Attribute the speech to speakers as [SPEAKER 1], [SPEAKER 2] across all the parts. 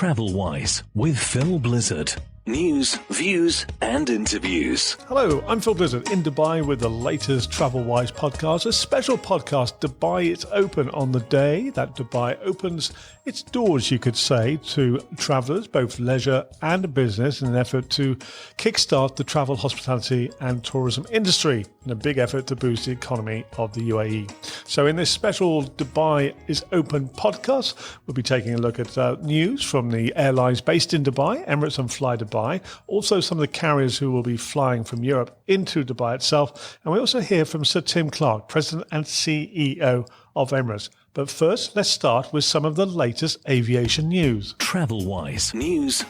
[SPEAKER 1] TravelWise with Phil Blizzard. News, views, and interviews.
[SPEAKER 2] Hello, I'm Phil Blizzard in Dubai with the latest TravelWise podcast, a special podcast. Dubai is open on the day that Dubai opens its doors, you could say, to travellers, both leisure and business, in an effort to kickstart the travel, hospitality and tourism industry in a big effort to boost the economy of the UAE. So in this special Dubai is Open podcast, we'll be taking a look at news from the airlines based in Dubai, Emirates and flydubai, also some of the carriers who will be flying from Europe into Dubai itself, and we also hear from Sir Tim Clark, President and CEO of Emirates. But first, let's start with some of the latest aviation news.
[SPEAKER 1] TravelWise News.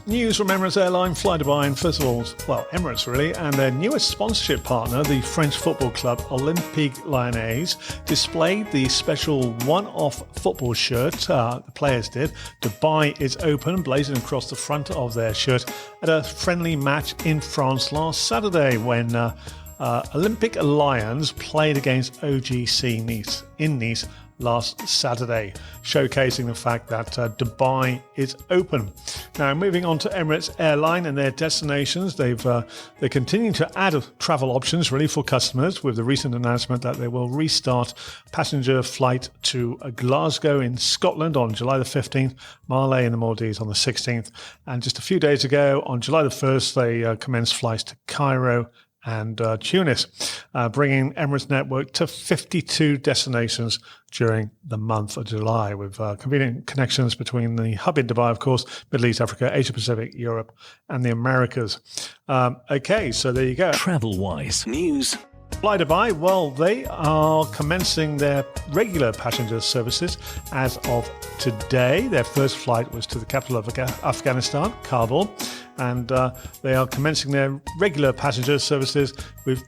[SPEAKER 2] News from Emirates Airline, flydubai, and first of all, Emirates really, and their newest sponsorship partner, the French football club Olympique Lyonnais, displayed the special one-off football shirt, the players did. Dubai is open, blazoned across the front of their shirt at a friendly match in France last Saturday when Olympique Lyons played against OGC Nice in Nice last Saturday, showcasing the fact that Dubai is open. Now, moving on to Emirates Airline and their destinations, they're continuing to add travel options really for customers with the recent announcement that they will restart passenger flight to Glasgow in Scotland on July the 15th, Male in the Maldives on the 16th, and just a few days ago on July the 1st they commenced flights to Cairo and Tunis, bringing Emirates network to 52 destinations during the month of July, with convenient connections between the hub in Dubai, of course, Middle East, Africa, Asia Pacific, Europe, and the Americas. Okay, so there you go.
[SPEAKER 1] TravelWise News.
[SPEAKER 2] flydubai, well, they are commencing their regular passenger services as of today. Their first flight was to the capital of Afghanistan, Kabul, and they are commencing their regular passenger services with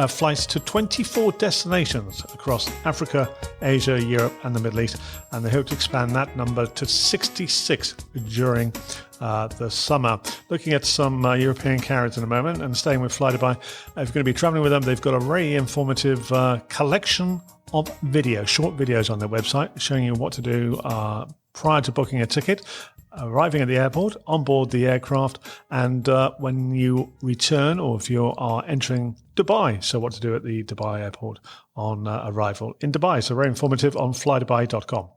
[SPEAKER 2] flights to 24 destinations across Africa, Asia, Europe, and the Middle East, and they hope to expand that number to 66 during the summer. Looking at some European carriers in a moment, and staying with flydubai, if you're going to be traveling with them, they've got a very informative collection of videos, short videos on their website showing you what to do prior to booking a ticket, arriving at the airport, on board the aircraft, and when you return or if you are entering Dubai. So what to do at the Dubai airport on arrival in Dubai. So very informative on flydubai.com.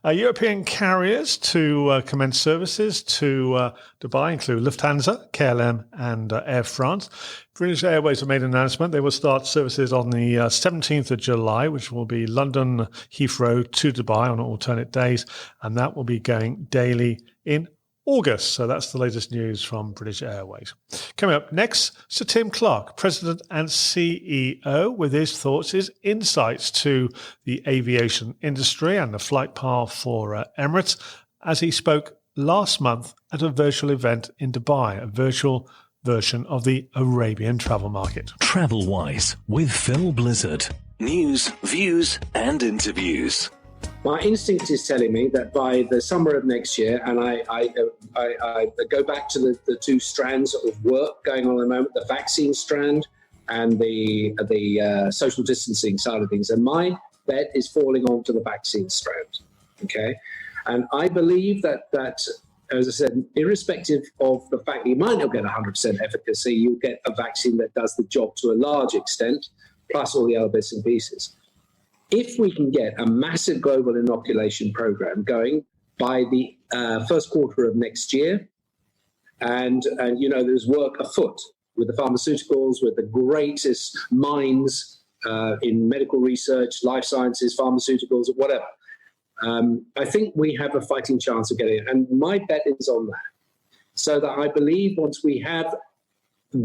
[SPEAKER 2] European carriers to commence services to Dubai include Lufthansa, KLM, and Air France. British Airways have made an announcement. They will start services on the 17th of July, which will be London Heathrow to Dubai on alternate days, and that will be going daily in August. So that's the latest news from British Airways. Coming up next, Sir Tim Clark, President and CEO, with his thoughts, his insights to the aviation industry and the flight path for Emirates, as he spoke last month at a virtual event in Dubai, a virtual version of the Arabian travel market.
[SPEAKER 1] TravelWise with Phil Blizzard. News, views, and interviews.
[SPEAKER 3] My instinct is telling me that by the summer of next year, and I go back to the two strands of work going on at the moment, the vaccine strand and the social distancing side of things. And my bet is falling onto the vaccine strand, okay? And I believe that, as I said, irrespective of the fact that you might not get 100% efficacy, you'll get a vaccine that does the job to a large extent, plus all the other bits and pieces. If we can get a massive global inoculation program going by the first quarter of next year, and there's work afoot with the pharmaceuticals, with the greatest minds in medical research, life sciences, pharmaceuticals, whatever, I think we have a fighting chance of getting it. And my bet is on that. So that I believe once we have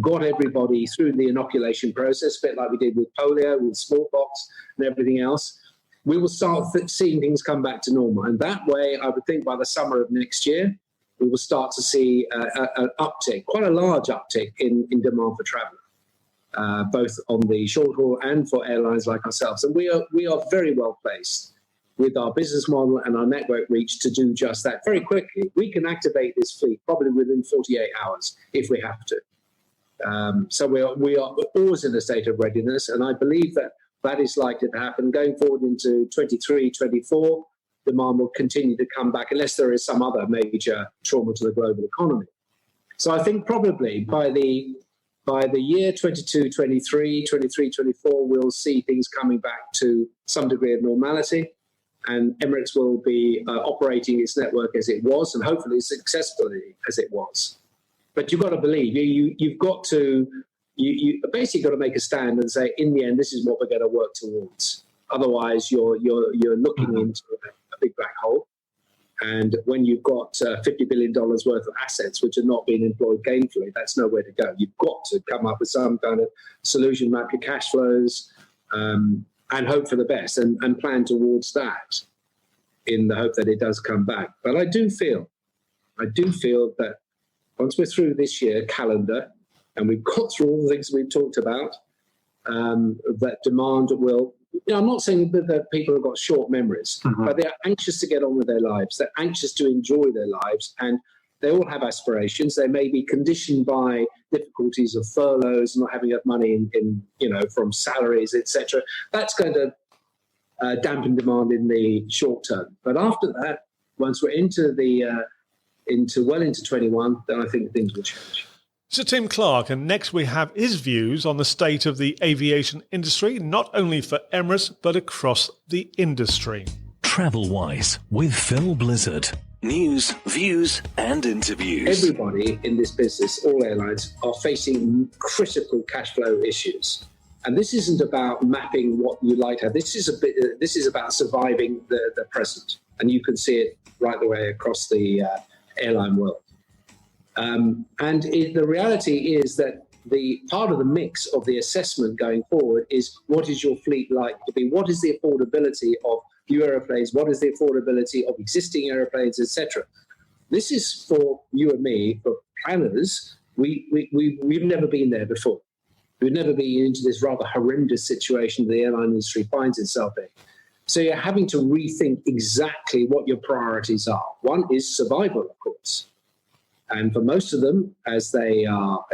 [SPEAKER 3] got everybody through the inoculation process, a bit like we did with polio, with smallpox and everything else, we will start seeing things come back to normal. And that way, I would think by the summer of next year, we will start to see an uptick, quite a large uptick in demand for travel, both on the short haul and for airlines like ourselves. And we are very well placed with our business model and our network reach to do just that very quickly. We can activate this fleet probably within 48 hours if we have to. So we are always in a state of readiness, and I believe that is likely to happen going forward into 23, 24. demand will continue to come back unless there is some other major trauma to the global economy. So I think probably by the year 22, 23, 24, we'll see things coming back to some degree of normality, and Emirates will be operating its network as it was, and hopefully successfully as it was. But you've got to believe, you've got to, you basically got to make a stand and say, in the end, this is what we're going to work towards. Otherwise, you're looking into a big black hole. And when you've got $50 billion worth of assets which are not being employed gainfully, that's nowhere to go. You've got to come up with some kind of solution, map your cash flows, and hope for the best and plan towards that in the hope that it does come back. But I do feel that once we're through this year calendar and we've got through all the things we've talked about, that demand will... I'm not saying that people have got short memories, but they're anxious to get on with their lives. They're anxious to enjoy their lives, and they all have aspirations. They may be conditioned by difficulties of furloughs, not having enough money from salaries, etc. That's going to dampen demand in the short term. But after that, once we're into 21, then I think things will change.
[SPEAKER 2] So Tim Clark, and next we have his views on the state of the aviation industry, not only for Emirates, but across the industry.
[SPEAKER 1] TravelWise with Phil Blizzard. News, views and interviews.
[SPEAKER 3] Everybody in this business, all airlines, are facing critical cash flow issues. And this isn't about mapping what you like to have. This is about surviving the present. And you can see it right the way across the airline world. The reality is that the part of the mix of the assessment going forward is, what is your fleet like to be? What is the affordability of new aeroplanes? What is the affordability of existing aeroplanes, etc.? This is for you and me, for planners. We've never been there before. We've never been into this rather horrendous situation the airline industry finds itself in. So you're having to rethink exactly what your priorities are. One is survival, of course. And for most of them, as they are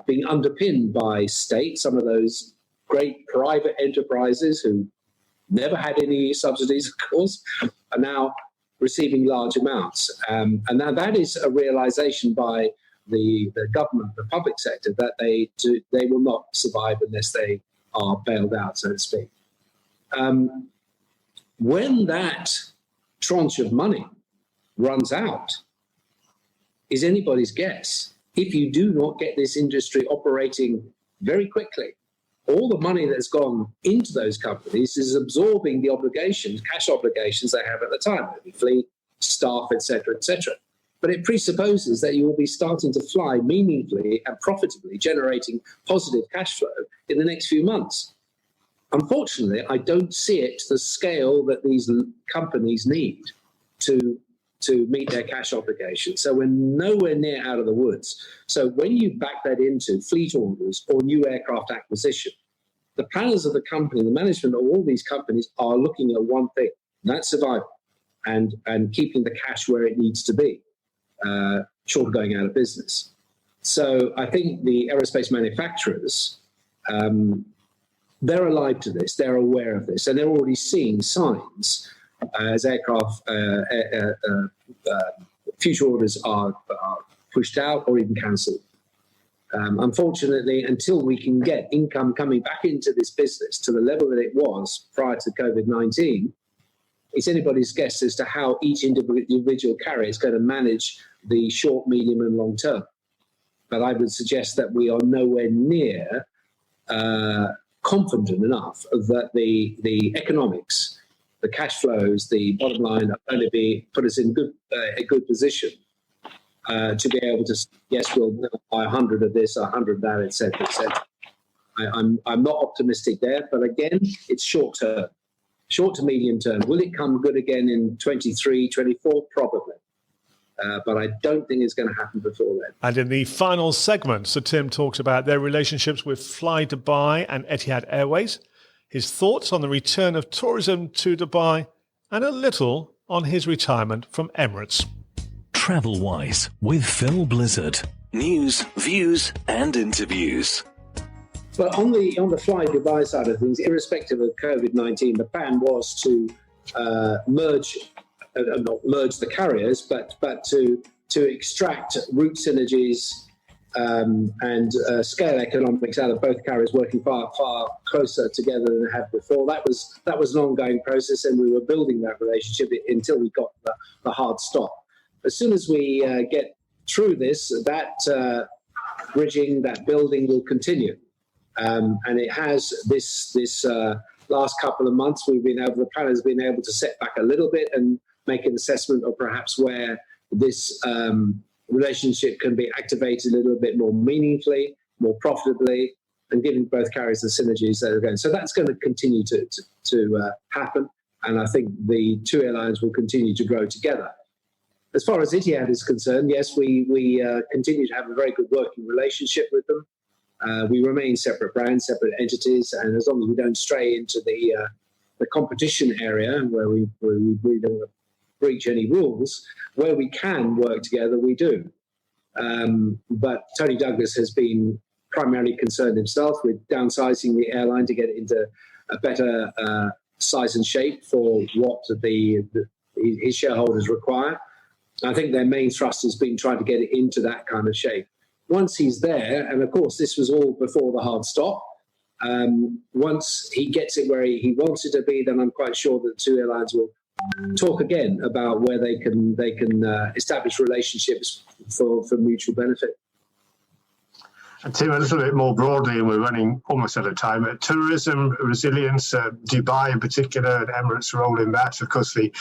[SPEAKER 3] being underpinned by state, some of those great private enterprises who never had any subsidies, of course, are now receiving large amounts. And now that is a realization by the government, the public sector, that they will not survive unless they are bailed out, so to speak. When that tranche of money runs out, is anybody's guess. If you do not get this industry operating very quickly, all the money that's gone into those companies is absorbing the obligations, cash obligations they have at the time, maybe fleet, staff, etc., etc. But it presupposes that you will be starting to fly meaningfully and profitably, generating positive cash flow in the next few months. Unfortunately, I don't see it to the scale that these companies need to meet their cash obligations. So we're nowhere near out of the woods. So when you back that into fleet orders or new aircraft acquisition, the planners of the company, the management of all these companies are looking at one thing, and that's survival and keeping the cash where it needs to be, short of going out of business. So I think the aerospace manufacturers, they're alive to this, they're aware of this, and they're already seeing signs as aircraft future orders are pushed out or even cancelled. Unfortunately, until we can get income coming back into this business to the level that it was prior to COVID-19, it's anybody's guess as to how each individual carrier is going to manage the short, medium and long term. But I would suggest that we are nowhere near confident enough that the economics, the cash flows, the bottom line are going to put us in a good position to be able to, yes, we'll buy 100 of this, 100 of that, etc., etc. I'm not optimistic there, but again, it's short to medium term. Will it come good again in 23, 24? Probably. But I don't think it's going to happen before then.
[SPEAKER 2] And in the final segment, Sir Tim talks about their relationships with flydubai and Etihad Airways, his thoughts on the return of tourism to Dubai, and a little on his retirement from Emirates.
[SPEAKER 1] TravelWise with Phil Blizzard. News, views and interviews.
[SPEAKER 3] But on the flydubai side of things, irrespective of COVID-19, the plan was to merge, not merge the carriers, but to extract route synergies and scale economics out of both carriers working far closer together than they had before. That was an ongoing process, and we were building that relationship until we got the hard stop. As soon as we get through this, that bridging, that building will continue, and it has this last couple of months. The plan has been able to set back a little bit and make an assessment of perhaps where this relationship can be activated a little bit more meaningfully, more profitably, and giving both carriers the synergies that are going. So that's going to continue to happen, and I think the two airlines will continue to grow together. As far as Etihad is concerned, yes, we continue to have a very good working relationship with them. We remain separate brands, separate entities, and as long as we don't stray into the competition area where we don't breach any rules, where we can work together, we do. But Tony Douglas has been primarily concerned himself with downsizing the airline to get it into a better size and shape for what his shareholders require. I think their main thrust has been trying to get it into that kind of shape. Once he's there, and of course this was all before the hard stop, once he gets it where he wants it to be, then I'm quite sure that the two airlines will talk again about where they can establish relationships for mutual benefit.
[SPEAKER 4] And Tim, a little bit more broadly, and we're running almost out of time, tourism resilience, Dubai in particular, and Emirates role in that. Of course, the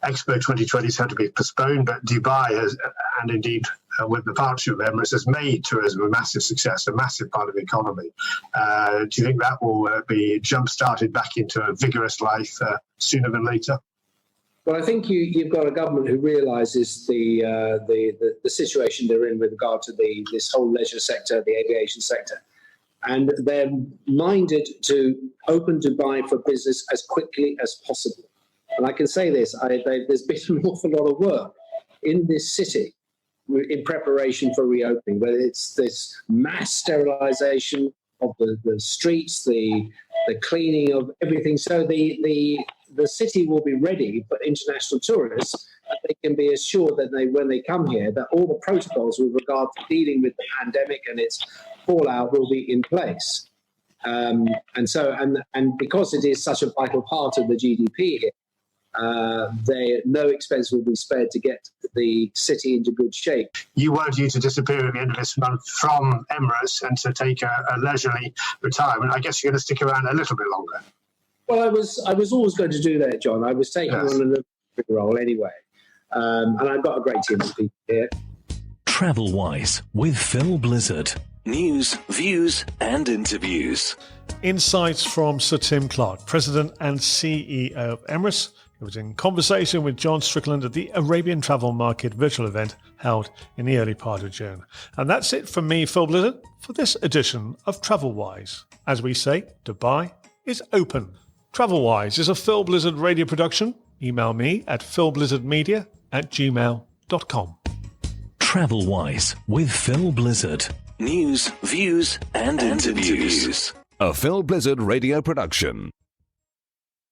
[SPEAKER 4] Expo 2020 has had to be postponed, but Dubai has, and indeed with the partnership of Emirates, has made tourism a massive success, a massive part of the economy. Do you think that will be jump-started back into a vigorous life sooner than later?
[SPEAKER 3] Well, I think you've got a government who realises the situation they're in with regard to this whole leisure sector, the aviation sector, and they're minded to open Dubai for business as quickly as possible. And I can say this: there's been an awful lot of work in this city in preparation for reopening, whether it's this mass sterilisation of the streets, the cleaning of everything, so the city will be ready for international tourists. They can be assured that when they come here, that all the protocols with regard to dealing with the pandemic and its fallout will be in place. And because it is such a vital part of the GDP here, no expense will be spared to get the city into good shape.
[SPEAKER 4] You were due to disappear at the end of this month from Emirates and to take a leisurely retirement. I guess you're going to stick around a little bit longer.
[SPEAKER 3] Well, I was always going to do that, John. I was taking on another role anyway. And I've got a great team of people here.
[SPEAKER 1] TravelWise with Phil Blizzard. News, views and interviews.
[SPEAKER 2] Insights from Sir Tim Clark, President and CEO of Emirates. He was in conversation with John Strickland at the Arabian Travel Market virtual event held in the early part of June. And that's it from me, Phil Blizzard, for this edition of TravelWise. As we say, Dubai is open. TravelWise is a Phil Blizzard radio production. Email me at philblizzardmedia@gmail.com.
[SPEAKER 1] TravelWise with Phil Blizzard. News, views and interviews.
[SPEAKER 5] A Phil Blizzard radio production.